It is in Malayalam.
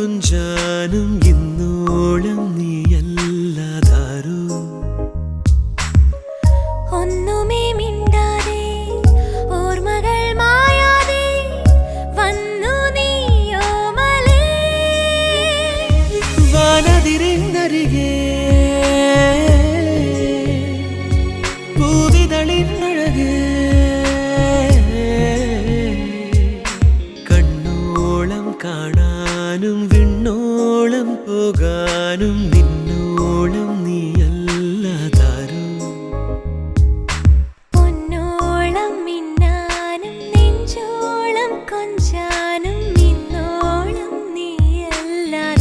കുഞ്ചാനും ഇന്നോളം നീയല്ലാതാരോ ഒന്നുമേ മിണ്ടാതെ ഓർമ്മകൾ മായാതെ വന്നു നീയോമലേ വാനതിരിന്നരികെ പൂവിതളിന്നഴകേ കണ്ണോളം കാണാനും വിണ്ണോളം പോകാനും നിന്നെ